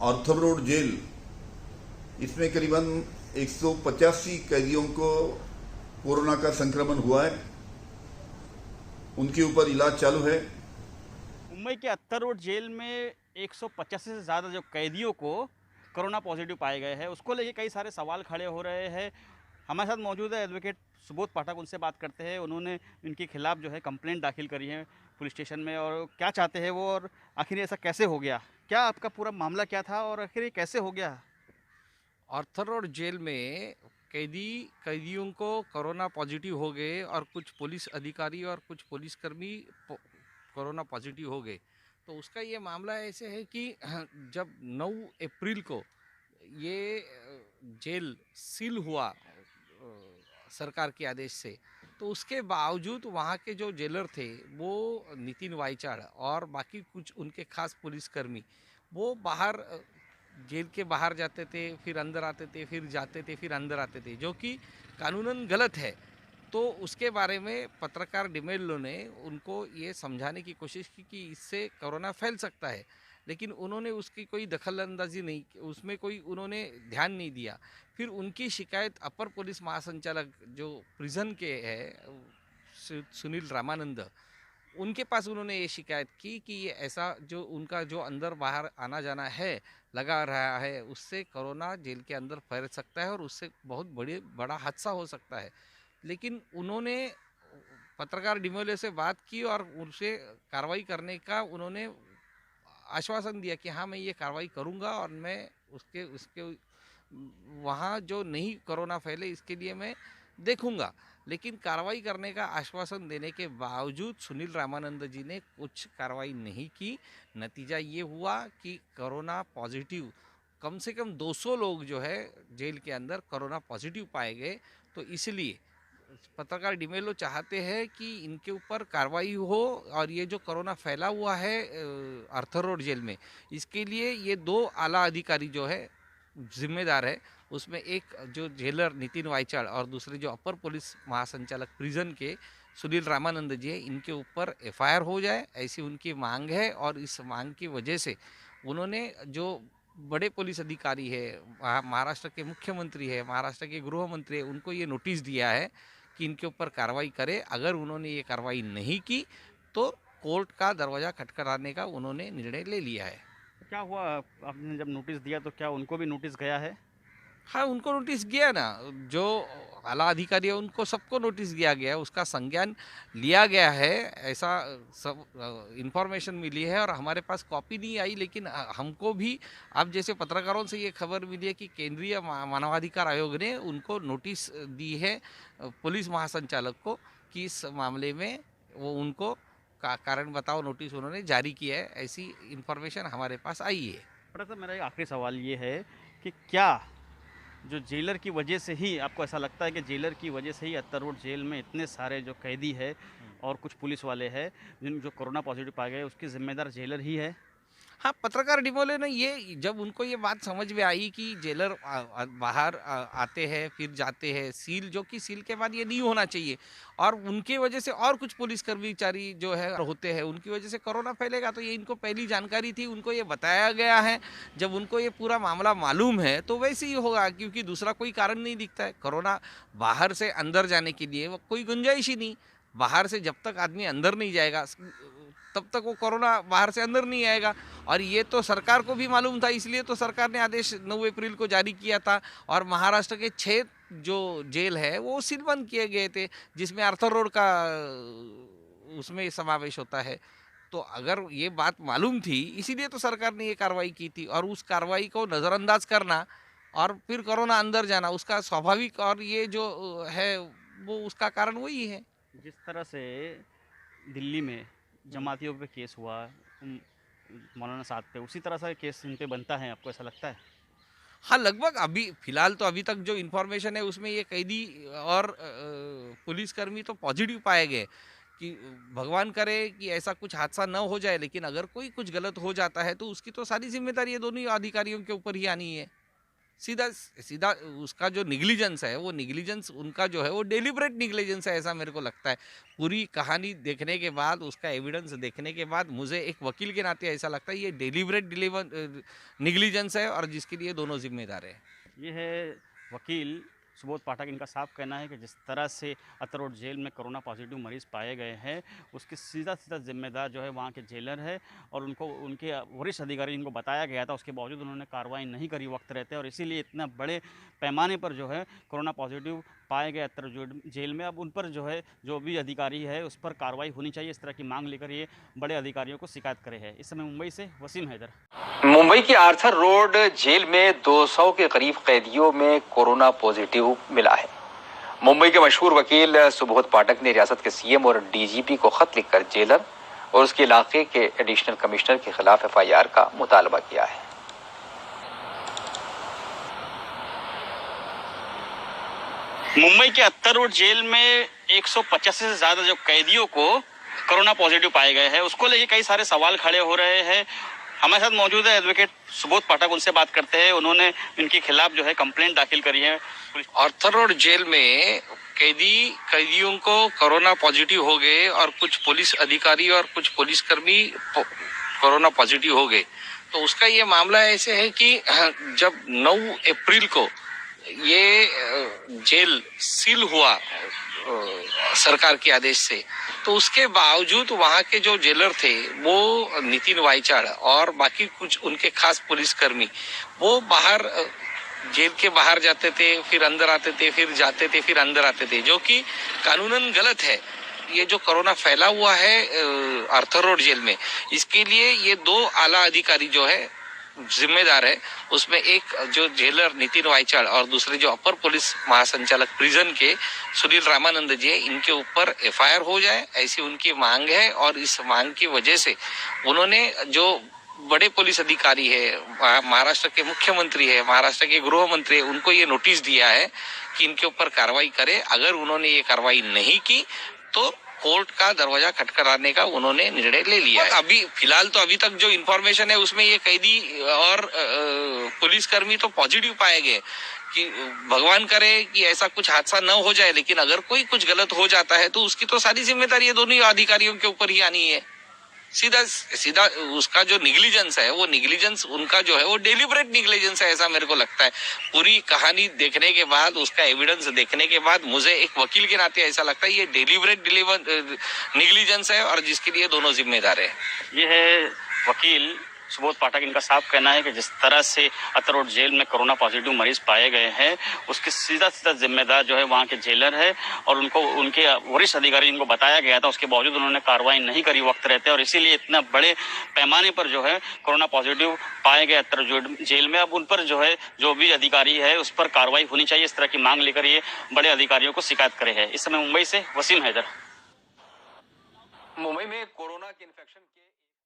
Arthur road jail, इसमें करीबन 185 कैदियों को कोरोना का संक्रमण हुआ है। उनके ऊपर इलाज चालू है। मुंबई के अत्तर रोड जेल में 150 से ज़्यादा जो कैदियों को कोरोना पॉजिटिव पाए गए हैं, उसको लेके कई सारे सवाल खड़े हो रहे हैं। हमारे साथ मौजूद है एडवोकेट सुबोध पाठक, उनसे बात करते हैं। उन्होंने इनके खिलाफ जो है कंप्लेंट दाखिल करी है पुलिस स्टेशन में, और क्या चाहते हैं वो, और आखिर ऐसा कैसे हो गया, क्या आपका पूरा मामला क्या था और आखिर ये कैसे हो गया। आर्थर रोड जेल में कैदियों को कोरोना पॉजिटिव हो गए और कुछ पुलिस अधिकारी और कुछ पुलिसकर्मी कोरोना पॉजिटिव हो गए। तो उसका ये मामला ऐसे है कि जब 9 अप्रैल को ये जेल सील हुआ सरकार के आदेश से, तो उसके बावजूद वहाँ के जो जेलर थे वो नितिन वाइचाड़ और बाकी कुछ उनके खास पुलिसकर्मी वो बाहर जेल के बाहर जाते थे, फिर अंदर आते थे, फिर जाते थे, फिर अंदर आते थे, जो कि कानूनन गलत है। तो उसके बारे में पत्रकार डिमेल्लो ने उनको ये समझाने की कोशिश की कि इससे कोरोना फैल सकता है, लेकिन उन्होंने उसकी कोई दखलंदाजी नहीं, उसमें कोई उन्होंने ध्यान नहीं दिया। फिर उनकी शिकायत अपर पुलिस महासंचालक जो प्रिजन के हैं सुनील रामानंद, उनके पास उन्होंने ये शिकायत की कि ये ऐसा जो उनका जो अंदर बाहर आना जाना है लगा रहा है, उससे कोरोना जेल के अंदर फैल सकता है और उससे बहुत बड़ा हादसा हो सकता है। लेकिन उन्होंने पत्रकार डिमोले से बात की और उनसे कार्रवाई करने का उन्होंने आश्वासन दिया कि हाँ मैं ये कार्रवाई करूँगा और मैं उसके उसके वहाँ जो नहीं कोरोना फैले इसके लिए मैं देखूंगा। लेकिन कार्रवाई करने का आश्वासन देने के बावजूद सुनील रामानंद जी ने कुछ कार्रवाई नहीं की। नतीजा ये हुआ कि कोरोना पॉजिटिव कम से कम 200 लोग जो है जेल के अंदर कोरोना पॉजिटिव पाए गए। तो इसलिए पत्रकार डिमेलो चाहते हैं कि इनके ऊपर कार्रवाई हो और ये जो कोरोना फैला हुआ है आर्थर रोड जेल में, इसके लिए ये 2 आला अधिकारी जो है जिम्मेदार है। उसमें एक जो जेलर नितिन वाइचाड़ और दूसरे जो अपर पुलिस महासंचालक प्रिजन के सुनील रामानंद जी है, इनके ऊपर एफआईआर हो जाए ऐसी उनकी मांग है। और इस मांग की वजह से उन्होंने जो बड़े पुलिस अधिकारी है, महाराष्ट्र के मुख्यमंत्री है, महाराष्ट्र के गृह मंत्री है, उनको ये नोटिस दिया है कि इनके ऊपर कार्रवाई करे। अगर उन्होंने ये कार्रवाई नहीं की तो कोर्ट का दरवाज़ा खटखटाने का उन्होंने निर्णय ले लिया है। क्या हुआ, आपने जब नोटिस दिया तो क्या उनको भी नोटिस गया है। हाँ, उनको नोटिस गया ना, जो आला अधिकारी है उनको सबको नोटिस दिया गया है, उसका संज्ञान लिया गया है, ऐसा सब इंफॉर्मेशन मिली है। और हमारे पास कॉपी नहीं आई, लेकिन हमको भी आप जैसे पत्रकारों से ये खबर मिली है कि केंद्रीय मानवाधिकार आयोग ने उनको नोटिस दी है पुलिस महासंचालक को कि इस मामले में वो उनको कारण बताओ नोटिस उन्होंने जारी किया है, ऐसी इंफॉर्मेशन हमारे पास आई है। बड़ा सा मेरा एक आखिरी सवाल ये है कि क्या जो जेलर की वजह से ही, आपको ऐसा लगता है कि जेलर की वजह से ही अत्तर रोड जेल में इतने सारे जो कैदी है और कुछ पुलिस वाले हैं जिन जो कोरोना पॉजिटिव पाए गए, उसकी जिम्मेदार जेलर ही है। हाँ, पत्रकार डिमोले ने ये जब उनको ये बात समझ में आई कि जेलर बाहर आते हैं फिर जाते हैं, सील जो कि सील के बाद ये नहीं होना चाहिए, और उनकी वजह से और कुछ पुलिस कर्मचारी जो है होते हैं उनकी वजह से कोरोना फैलेगा, तो ये इनको पहली जानकारी थी, उनको ये बताया गया है। जब उनको ये पूरा मामला मालूम है तो वैसे ही होगा, क्योंकि दूसरा कोई कारण नहीं दिखता है। कोरोना बाहर से अंदर जाने के लिए वो कोई गुंजाइश ही नहीं। बाहर से जब तक आदमी अंदर नहीं जाएगा तब तक वो कोरोना बाहर से अंदर नहीं आएगा। और ये तो सरकार को भी मालूम था, इसलिए तो सरकार ने आदेश 9 अप्रैल को जारी किया था। और महाराष्ट्र के 6 जो जेल है वो सील बंद किए गए थे, जिसमें आर्थर रोड का उसमें समावेश होता है। तो अगर ये बात मालूम थी इसीलिए तो सरकार ने ये कार्रवाई की थी, और उस कार्रवाई को नज़रअंदाज करना और फिर कोरोना अंदर जाना उसका स्वाभाविक, और ये जो है वो उसका कारण वही है। जिस तरह से दिल्ली में जमातियों पे केस हुआ, मौलाना साहब पे, उसी तरह से केस इन पे बनता है, आपको ऐसा लगता है। हाँ, लगभग अभी फिलहाल तो अभी तक जो इन्फॉर्मेशन है उसमें ये कैदी और पुलिसकर्मी तो पॉजिटिव पाए गए। कि भगवान करे कि ऐसा कुछ हादसा न हो जाए, लेकिन अगर कोई कुछ गलत हो जाता है तो उसकी तो सारी जिम्मेदारी ये दोनों ही अधिकारियों के ऊपर ही आनी है। सीधा सीधा उसका जो निग्लिजेंस है, वो निग्लिजेंस उनका जो है वो डेलिबरेट निग्लिजेंस है, ऐसा मेरे को लगता है। पूरी कहानी देखने के बाद, उसका एविडेंस देखने के बाद मुझे एक वकील के नाते ऐसा लगता है ये डेलिबरेट निग्लिजेंस है, और जिसके लिए दोनों जिम्मेदार हैं। ये है वकील सुबोध पाठक। इनका साफ कहना है कि जिस तरह से अत्तर रोड जेल में कोरोना पॉजिटिव मरीज़ पाए गए हैं, उसके सीधा सीधा जिम्मेदार जो है वहाँ के जेलर है, और उनको उनके वरिष्ठ अधिकारी इनको बताया गया था, उसके बावजूद उन्होंने कार्रवाई नहीं करी वक्त रहते, और इसीलिए इतना बड़े पैमाने पर जो है कोरोना पॉजिटिव पाए गए अत्तर जेल में। अब उन पर जो है जो भी अधिकारी है उस पर कार्रवाई होनी चाहिए, इस तरह की मांग लेकर ये बड़े अधिकारियों को शिकायत करे है। इस समय मुंबई से वसीम हैदर। मुंबई के आर्थर रोड जेल में 200 के करीब कैदियों में कोरोना पॉजिटिव मिला है। मुंबई के मशहूर वकील सुबोध पाठक ने रियासत के सीएम और डीजीपी को खत लिखकर जेलर और उसके इलाके के एडिशनल कमिश्नर के खिलाफ एफआईआर का मुतालबा किया है। मुंबई के अत्तर रोड जेल में 185 से ज़्यादा जो कैदियों को कोरोना पॉजिटिव पाए गए हैं, उसको लेके कई सारे सवाल खड़े हो रहे हैं। हमारे साथ मौजूद है एडवोकेट सुबोध पाठक, उनसे बात करते हैं। उन्होंने इनके खिलाफ जो है कंप्लेंट दाखिल करी है। आर्थर रोड जेल में कैदियों को कोरोना पॉजिटिव हो गए, और कुछ पुलिस अधिकारी और कुछ पुलिसकर्मी कोरोना पॉजिटिव हो गए। तो उसका ये मामला ऐसे है कि जब 9 अप्रैल को ये जेल सील हुआ सरकार के आदेश से, तो उसके बावजूद वहाँ के जो जेलर थे वो नितिन वाइचाड़ और बाकी कुछ उनके खास पुलिसकर्मी वो बाहर जेल के बाहर जाते थे, फिर अंदर आते थे, फिर जाते थे, फिर अंदर आते थे, जो कि कानूनन गलत है। ये जो कोरोना फैला हुआ है आर्थर रोड जेल में, इसके लिए ये 2 आला अधिकारी जो है जिम्मेदार है। उसमें एक जो जेलर नितिन वाइचाड़ और दूसरे जो अपर पुलिस महासंचालक प्रिजन के सुनील रामानंद जी, इनके ऊपर एफआईआर हो जाए, ऐसी उनकी मांग है। और इस मांग की वजह से उन्होंने जो बड़े पुलिस अधिकारी है, महाराष्ट्र के मुख्यमंत्री है, महाराष्ट्र के गृह मंत्री है, उनको ये नोटिस दिया है कि इनके ऊपर कार्रवाई करे। अगर उन्होंने ये कार्रवाई नहीं की तो कोर्ट का दरवाजा खटखटाने का उन्होंने निर्णय ले लिया है। अभी फिलहाल तो अभी तक जो इन्फॉर्मेशन है उसमें ये कैदी और पुलिसकर्मी तो पॉजिटिव पाए गए, कि भगवान करे कि ऐसा कुछ हादसा न हो जाए, लेकिन अगर कोई कुछ गलत हो जाता है तो उसकी तो सारी जिम्मेदारी ये दोनों अधिकारियों के ऊपर ही आनी है। सीधा सीधा उसका जो निग्लिजेंस है, वो निग्लिजेंस उनका जो है वो डेलिबरेट निग्लिजेंस है, ऐसा मेरे को लगता है। पूरी कहानी देखने के बाद, उसका एविडेंस देखने के बाद मुझे एक वकील के नाते ऐसा लगता है ये डेलिबरेट निग्लिजेंस है, और जिसके लिए दोनों जिम्मेदार है। ये है वकील सुबोध पाठक। इनका साफ कहना है कि जिस तरह से अत्तर रोड जेल में कोरोना पॉजिटिव मरीज पाए गए हैं, उसके सीधा सीधा जिम्मेदार जो है वहाँ के जेलर है, और उनको उनके वरिष्ठ अधिकारी इनको बताया गया था, उसके बावजूद उन्होंने कार्रवाई नहीं करी वक्त रहते, और इसीलिए इतना बड़े पैमाने पर जो है कोरोना पॉजिटिव पाए गए अत्तर जेल में। अब उन पर जो है जो भी अधिकारी है उस पर कार्रवाई होनी चाहिए, इस तरह की मांग लेकर ये बड़े अधिकारियों को शिकायत करे है। इस समय मुंबई से वसीम हैदर। मुंबई में कोरोना के इन्फेक्शन के